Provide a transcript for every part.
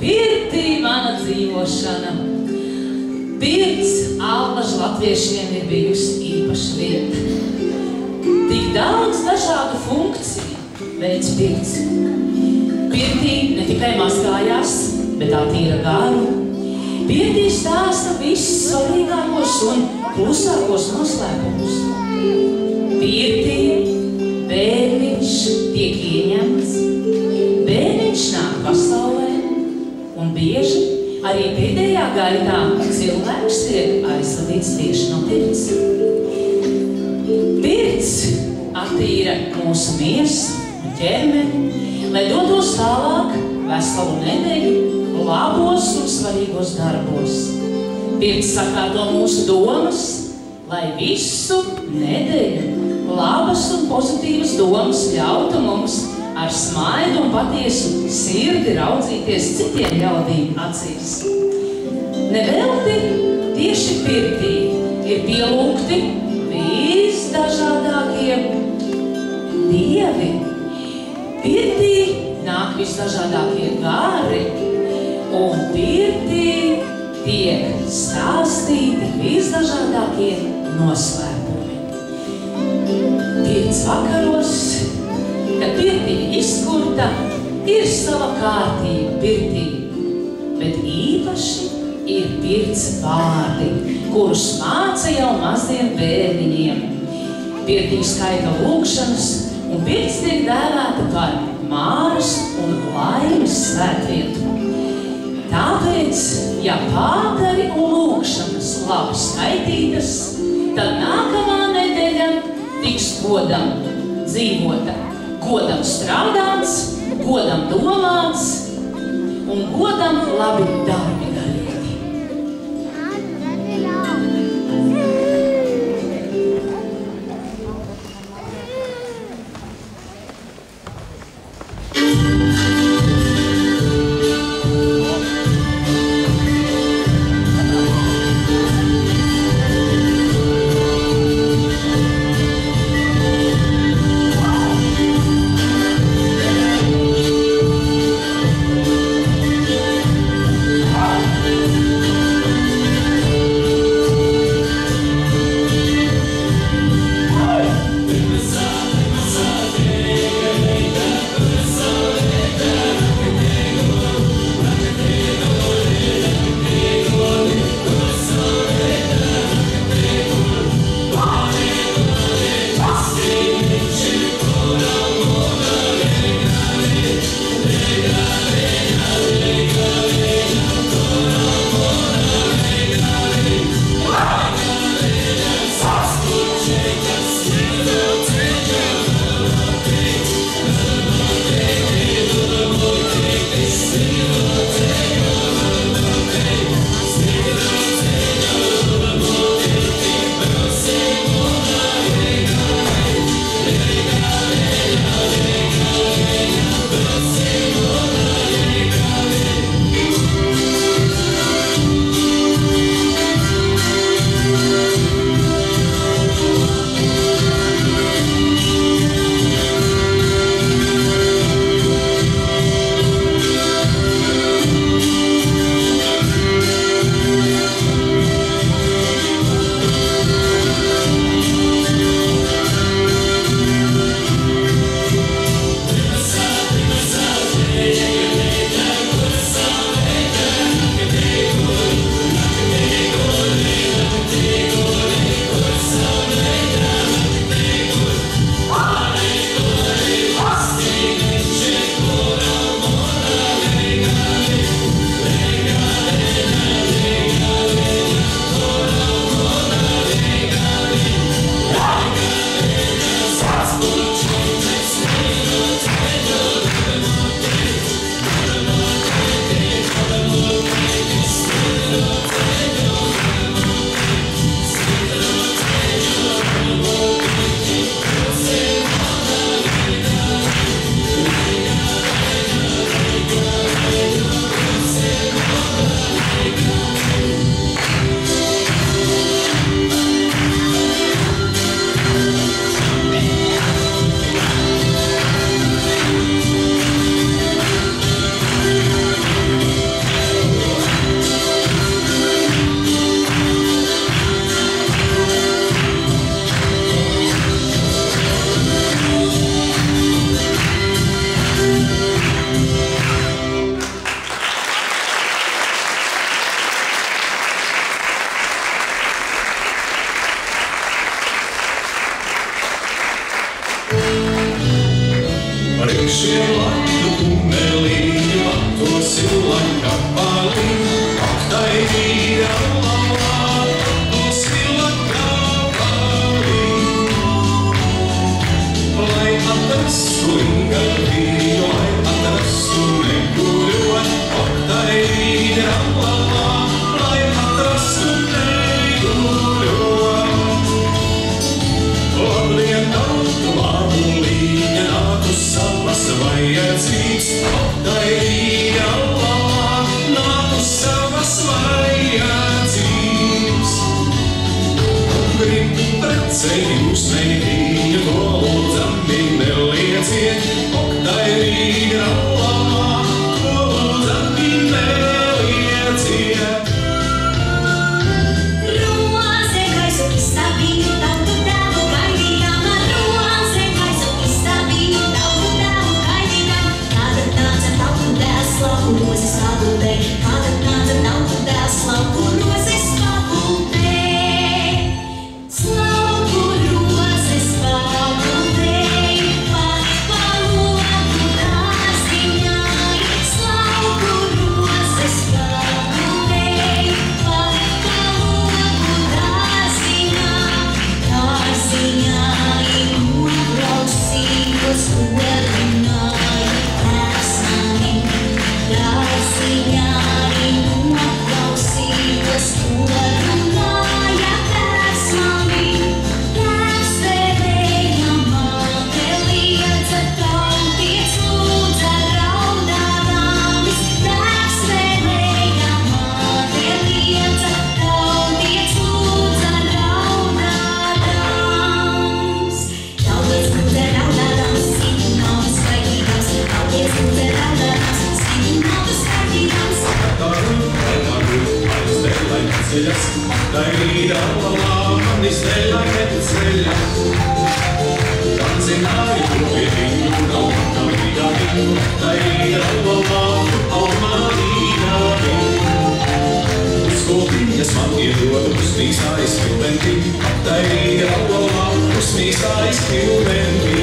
Pirtī mana dzīvošana. Pirts Alvažu latviešiem ir bijusi īpaša vieta. Tik daudz dažādu funkciju veids pirts. Pirtī ne tikai mazgājās, bet attīra garu. Pirtī stāsta visus svarīgākos un klusākos noslēpumus. Pirtī bērniņš tiek ieņemts, bērniņš nāk pasaulē, un bieži arī pēdējā gaitā cilvēks tiek aizvadīts tieši no pirts. Pirts attīra mūsu miesu un ķermeni, lai dotos tālāk veselu nedēļu labos un svarīgos darbos. Pirts sakārto mūsu domas, lai visu nedēļu labas un pozitīvas domas ļautu mums ar smaidu un patiesu sirdi raudzīties citiem ļaudīm acīs. Nevelti tieši pirtī ir pielūgti visdažādākie dievi. Pirtī nāk visdažādākie gari, un pirtī tiek stāstīti visdažādākie noslēpumi. Pirts vakaros, kad pirtī izkurta, ir sava kārtība pirtī, bet īpaši ir pirts vārdi, kurus māca jau maziem bērniņiem. Pirtī skaita lūgšanas, un pirts tiek dēvēta par māras un laimes svētvietu. Tāpēc, ja pāteri un lūgšanas labi skaitītas, tad nākamā nedēļa tiks godam dzīvota, godam strādāts, godam domāts un godam labi darbi darīti. Priekšiem laidu tunelī, matos ilaka palī, aktai vīra lalā, matos ilaka palī. Lai atrastu ingavīju, lai atrastu neguļot, aktai vīra lalā, lai atrastu neguļot. Labdien tautu labulīņa, nāku savas vajadzības, aktai vīra lalā, nāku savas vajadzības. Gribu precējus neviņu, to lūdzami nelieciet, aktai vīra lalā, to lūdzami nelieciet. Roze gaisu izstāvīju, tautu tēvu gaidījām, roze gaisu izstāvīju, tautu tēvu gaidījām. Kāda nāca tautu dēls lauku rozes pagultē, kāda nāca tautu dēls lauku rozes pagultē. Slauku rozes pagultē, pa loku dāsdiņai. Slauku rozes pagultē, pa loku dāsdiņai. Dāsdiņai noklausījos, ko runāja tēvs manim. Dāsdiņai noklausījos, ko runāja tēvs manim. Tēvs vēlēja, māte liedza, tautiet lūdza raudādāmis. Tēvs vēlēja, māte liedza, tautiet lūdza raudādāmis. Tautiet lūdza raudādāmis, sīku naudu skaitīdams. Tautiet lūdza raudādāmis, sīku naudu skaitīdams. Ceļas, aktai vīra lalā, manis dēļ, lai neceļas. Gan zināju, kur pie viņu, nav kā vīra viņu, aktai vīra lalā, almā vīra viņu. Uz skotiņas man iedod, uzmīsā izpildenti, aktai vīra lalā, uzmīsā izpildenti.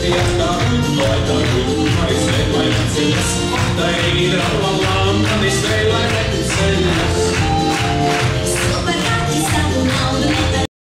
Ja tā lai tā manis dēļ, lai neceļas, aktai vīra lalā, manis dēļ, lai neceļas.